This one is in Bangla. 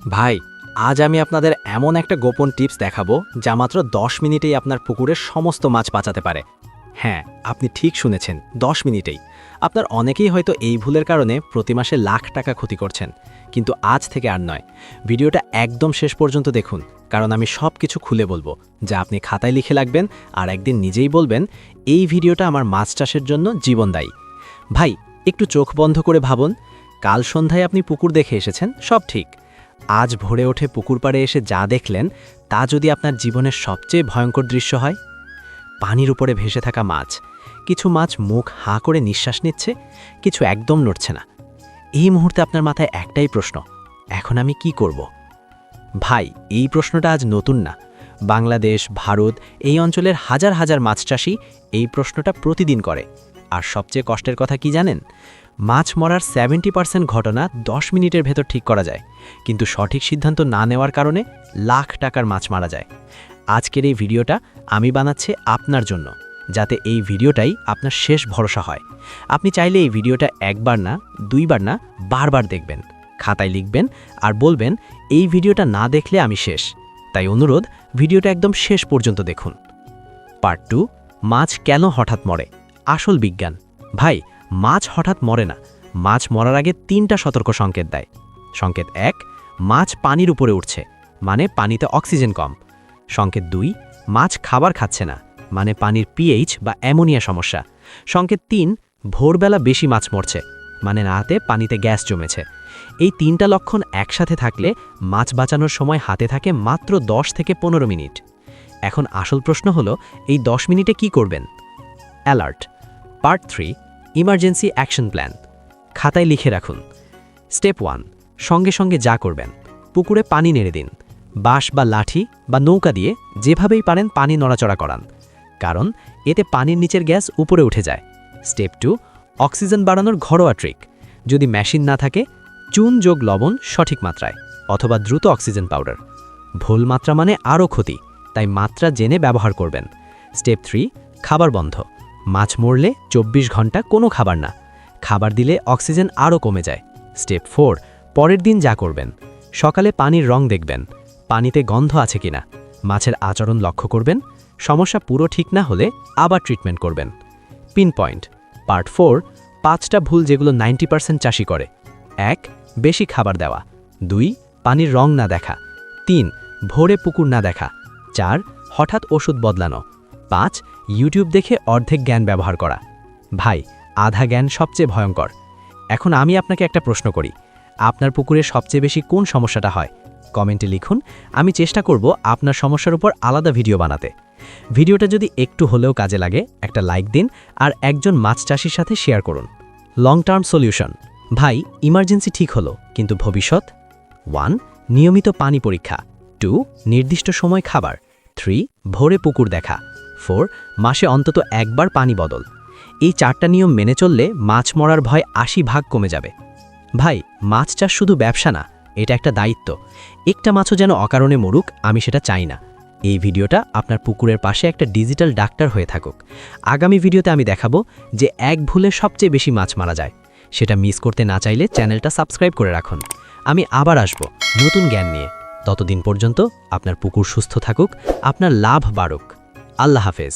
ভাই, আজ আমি আপনাদের এমন একটা গোপন টিপস দেখাবো যা মাত্র 10 মিনিটেই আপনার পুকুরের সমস্ত মাছ বাঁচাতে পারে। হ্যাঁ, আপনি ঠিক শুনেছেন, 10 মিনিটেই। আপনার অনেকেই হয়তো এই ভুলের কারণে প্রতি মাসে লাখ টাকা ক্ষতি করছেন, কিন্তু আজ থেকে আর নয়। ভিডিওটা একদম শেষ পর্যন্ত দেখুন, কারণ আমি সব কিছু খুলে বলবো, যা আপনি খাতায় লিখে রাখবেন আর একদিন নিজেই বলবেন, এই ভিডিওটা আমার মাছ চাষের জন্য জীবনদায়ী। ভাই, একটু চোখ বন্ধ করে ভাবুন, কাল সন্ধ্যায় আপনি পুকুর দেখে এসেছেন, সব ঠিক। আজ ভোরে ওঠে পুকুর পাড়ে এসে যা দেখলেন, তা যদি আপনার জীবনের সবচেয়ে ভয়ঙ্কর দৃশ্য হয়। পানির উপরে ভেসে থাকা মাছ, কিছু মাছ মুখ হাঁ করে নিঃশ্বাস নিচ্ছে, কিছু একদম নড়ছে না। এই মুহূর্তে আপনার মাথায় একটাই প্রশ্ন, এখন আমি কি করব? ভাই, এই প্রশ্নটা আজ নতুন না। বাংলাদেশ, ভারত, এই অঞ্চলের হাজার হাজার মাছ চাষি এই প্রশ্নটা প্রতিদিন করে। আর সবচেয়ে কষ্টের কথা কি জানেন? মাছ মরার 70% ঘটনা 10 মিনিটের ভেতর ঠিক করা যায়, কিন্তু সঠিক সিদ্ধান্ত না নেওয়ার কারণে লাখ টাকার মাছ মারা যায়। আজকের এই ভিডিওটা আমি বানাচ্ছি আপনার জন্য, যাতে এই ভিডিওটাই আপনার শেষ ভরসা হয়। আপনি চাইলে এই ভিডিওটা একবার না, দুইবার না, বারবার দেখবেন। খাতায় লিখবেন আর বলবেন, এই ভিডিওটা না দেখলে আমি শেষ। তাই অনুরোধ, ভিডিওটা একদম শেষ পর্যন্ত দেখুন। পার্ট 2, মাছ কেন হঠাৎ মরে, আসল বিজ্ঞান। ভাই, মাছ হঠাৎ মরে না। মাছ মরার আগে 3টা সতর্ক সংকেত দেয়। সংকেত 1, মাছ পানির উপরে উঠছে, মানে পানিতে অক্সিজেন কম। সংকেত 2, মাছ খাবার খাচ্ছে না, মানে পানির পিএইচ বা অ্যামোনিয়া সমস্যা। সংকেত 3, ভোরবেলা বেশি মাছ মরছে, মানে রাতে পানিতে গ্যাস জমেছে। এই 3টা লক্ষণ একসাথে থাকলে মাছ বাঁচানোর সময় হাতে থাকে মাত্র 10 থেকে 15 মিনিট। এখন আসল প্রশ্ন হলো, এই 10 মিনিটে কি করবেন? Alert. Part 3, emergency action plan. খাতায় লিখে রাখুন। স্টেপ 1, সঙ্গে সঙ্গে যা করবেন, পুকুরে পানি নেড়ে দিন। বাঁশ বা লাঠি বা নৌকা দিয়ে যেভাবেই পারেন পানি নড়াচড়া করান, কারণ এতে পানির নিচের গ্যাস উপরে উঠে যায়। স্টেপ 2, অক্সিজেন বাড়ানোর ঘরোয়া ট্রিক। যদি মেশিন না থাকে, চুন যোগ লবণ সঠিক মাত্রায়, অথবা দ্রুত অক্সিজেন পাউডার। ভুল মাত্রা মানে আরও ক্ষতি, তাই মাত্রা জেনে ব্যবহার করবেন। স্টেপ 3, খাবার বন্ধ। মাছ মরলে 24 ঘন্টা কোনো খাবার না। খাবার দিলে অক্সিজেন আরও কমে যায়। স্টেপ 4, পরের দিন যা করবেন, সকালে পানির রং দেখবেন, পানিতে গন্ধ আছে কিনা, মাছের আচরণ লক্ষ্য করবেন। সমস্যা পুরো ঠিক না হলে আবার ট্রিটমেন্ট করবেন। Pin point. পার্ট 4, 5টা ভুল যেগুলো 90% চাষি করে। 1, বেশি খাবার দেওয়া। 2, পানির রং না দেখা। 3, ভোরে পুকুর না দেখা। 4, হঠাৎ ওষুধ বদলানো। 5, ইউটিউব দেখে অর্ধেক জ্ঞান ব্যবহার করা। ভাই, আধা জ্ঞান সবচেয়ে ভয়ঙ্কর। এখন আমি আপনাকে একটা প্রশ্ন করি, আপনার পুকুরে সবচেয়ে বেশি কোন সমস্যাটা হয়? কমেন্টে লিখুন, আমি চেষ্টা করব আপনার সমস্যার উপর আলাদা ভিডিও বানাতে। ভিডিওটা যদি একটু হলেও কাজে লাগে, একটা লাইক দিন আর একজন মাছ চাষির সাথে শেয়ার করুন। Long term solution. ভাই, ইমার্জেন্সি ঠিক হলো, কিন্তু ভবিষ্যৎ? 1, নিয়মিত পানি পরীক্ষা। 2, নির্দিষ্ট সময় খাবার। 3, ভোরে পুকুর দেখা। 4, মাসে অন্তত একবার পানি বদল। এই 4টা নিয়ম মেনে চললে মাছ মরার ভয় 80% কমে যাবে। ভাই, মাছ চাষ শুধু ব্যবসা না, এটা একটা দায়িত্ব। একটা মাছও যেন অকারণে মরুক, আমি সেটা চাই না। এই ভিডিওটা আপনার পুকুরের পাশে একটা ডিজিটাল ডাক্তার হয়ে থাকুক। আগামী ভিডিওতে আমি দেখাবো যে এক ভুলে সবচেয়ে বেশি মাছ মারা যায়। সেটা মিস করতে না চাইলে চ্যানেলটা সাবস্ক্রাইব করে রাখুন। আমি আবার আসব নতুন জ্ঞান নিয়ে। ততদিন পর্যন্ত আপনার পুকুর সুস্থ থাকুক, আপনার লাভ বাড়ুক। আল্লাহ হাফেজ।